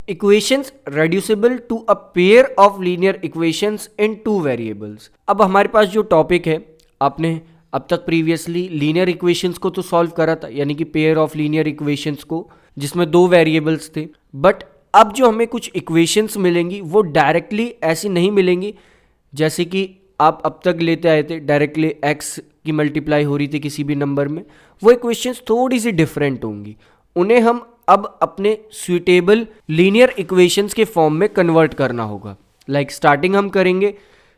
Equations reducible to a pair of linear equations in two variables. अब हमारे पास जो topic है, आपने अब तक प्रीवियसली लीनियर इक्वेशंस को तो सॉल्व करा था, यानी कि पेयर ऑफ लीनियर इक्वेशंस को, जिसमें दो वेरिएबल्स थे। बट अब जो हमें कुछ इक्वेशंस मिलेंगी वो डायरेक्टली ऐसी नहीं मिलेंगी जैसे कि आप अब तक लेते आए थे, डायरेक्टली एक्स की मल्टीप्लाई हो रही थी किसी भी नंबर में। वो इक्वेशंस थोड़ी सी डिफरेंट होंगी, उन्हें हम अब अपने सुइटेबल लीनियर इक्वेशंस के फॉर्म में कन्वर्ट करना होगा। स्टार्टिंग हम करेंगे,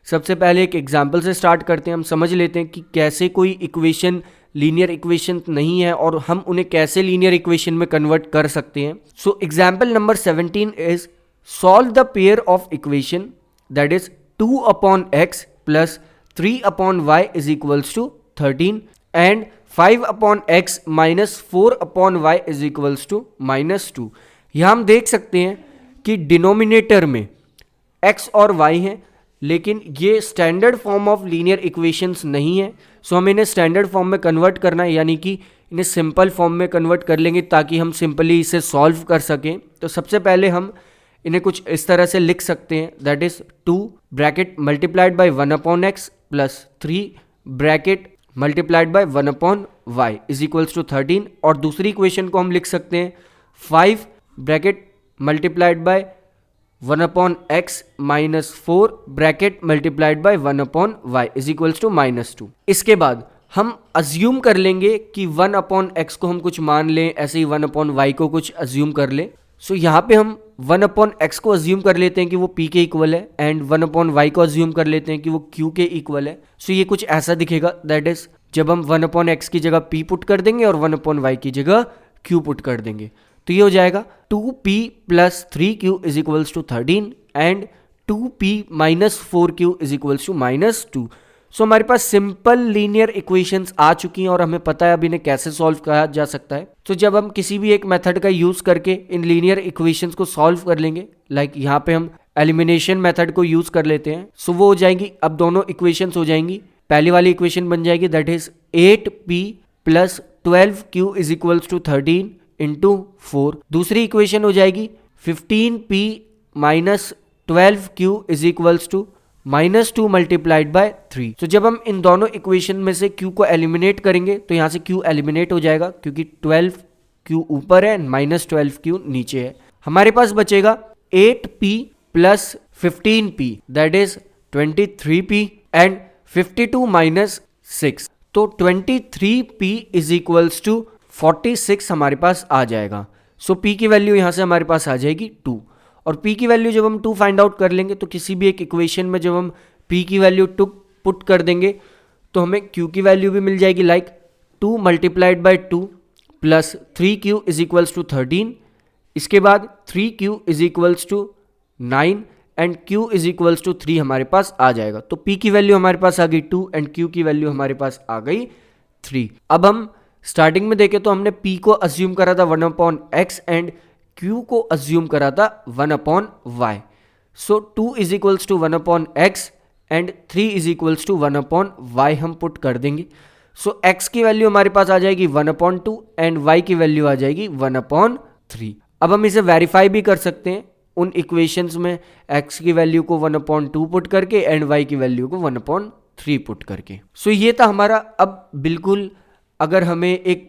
सबसे पहले एक एग्जांपल से स्टार्ट करते हैं। हम समझ लेते हैं कि कैसे कोई इक्वेशन लीनियर इक्वेशन नहीं है और हम उन्हें कैसे लीनियर इक्वेशन में कन्वर्ट कर सकते हैं। So example number 17 is solve the pair of equation that is 2/x plus 3/y is equals to 13 and 5/x minus 4/y is equals to -2। यहां हम देख सकते हैं कि डिनोमिनेटर में x और y हैं, लेकिन ये standard form of linear equations नहीं है। सो हम इन्हें स्टैंडर्ड फॉर्म में कन्वर्ट करना है, यानी कि इन्हें सिंपल फॉर्म में कन्वर्ट कर लेंगे ताकि हम सिंपली इसे सॉल्व कर सकें। तो सबसे पहले हम इन्हें कुछ इस तरह से लिख सकते हैं, that is 2 bracket multiplied by 1/x plus 3 bracket multiplied by 1/y is equals to 13। और दूसरी इक्वेशन को हम लिख सकते हैं 5 bracket multiplied by 1/x minus 4 bracket multiplied by 1/y is equals to -2। इसके बाद हम अज्यूम कर लेंगे कि 1/x को हम कुछ मान लें, ऐसे ही 1/y को कुछ अज्यूम कर लें। सो यहाँ पे हम 1/x को अज्यूम कर लेते हैं कि वो p के इक्वल है एंड 1/y को अज्यूम कर लेते हैं कि वो q के इक्वल है। सो ये कुछ ऐसा दिखेगा, दैट इज जब हम 1/x की जगह p पुट कर देंगे और 1/y की जगह q पुट कर देंगे तो ये हो जाएगा 2p plus 3q is equals to 13 and 2p minus 4q is equals to -2। So हमारे पास सिंपल लीनियर इक्वेशंस आ चुकी हैं और हमें पता है अब इन्हें कैसे सॉल्व किया जा सकता है। तो जब हम किसी भी एक मेथड का यूज करके इन लीनियर इक्वेशंस को सॉल्व कर लेंगे, यहाँ पे हम एलिमिनेशन मेथड को यूज कर लेते हैं। सो वो हो जाएंगी, अब दोनों इक्वेशंस हो जाएंगी। पहली वाली इक्वेशन बन जाएगी that is 8p plus 12q is equals to 13 into 4। दूसरी इक्वेशन हो जाएगी 15p minus 12q is equals to -2 multiplied by 3। तो जब हम इन दोनों इक्वेशन में से q को एलिमिनेट करेंगे तो यहां से q एलिमिनेट हो जाएगा क्योंकि 12q ऊपर है -12q नीचे है। हमारे पास बचेगा 8p plus 15p that is 23p and 52 minus 6। तो 23p इज इक्वल्स टू 46 हमारे पास आ जाएगा। सो p की वैल्यू यहां से हमारे पास आ जाएगी 2 और p की वैल्यू जब हम 2 फाइंड आउट कर लेंगे तो किसी भी एक इक्वेशन में जब हम p की वैल्यू 2 पुट कर देंगे तो हमें q की वैल्यू भी मिल जाएगी, 2 multiplied by 2 plus 3q is equals to 13। इसके बाद 3q is equals to 9 and q is equals to 3 हमारे पास आ जाएगा। तो p की वैल्यू हमारे पास आ गई 2 एंड q की वैल्यू हमारे पास आ गई 3। अब हम स्टार्टिंग में देखें तो हमने p को अज्यूम करा था 1/x एंड q को अज्यूम करा था 1/y। So 2 is equals to 1/x and 3 is equals to 1/y हम पुट कर देंगे। सो x की वैल्यू हमारे पास आ जाएगी 1/2 एंड y की वैल्यू आ जाएगी 1/3। अब हम इसे वेरीफाई भी कर सकते हैं उन इक्वेशंस में x की वैल्यू को 1/2 पुट करके एंड y की वैल्यू को 1/3 पुट करके। सो ये था हमारा। अब बिल्कुल अगर हमें एक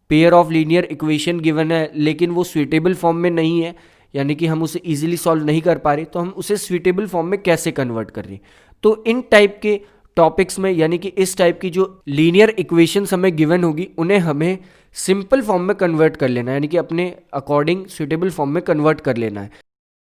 pair of linear equation given है लेकिन वो स्वीटेबल फॉर्म में नहीं है, यानी कि हम उसे इजीली सॉल्व नहीं कर पा रहे, तो हम उसे स्वीटेबल फॉर्म में कैसे कन्वर्ट कर रहे हैं। तो इन टाइप के टॉपिक्स में, यानी कि इस टाइप की जो लीनियर इक्वेशंस हमें गिवन होगी उन्हें हमें सिंपल फॉर्म में कन्वर्ट कर लेना है, यानी कि अपने अकॉर्डिंग स्वीटेबल फॉर्म में कन्वर्ट कर लेना है।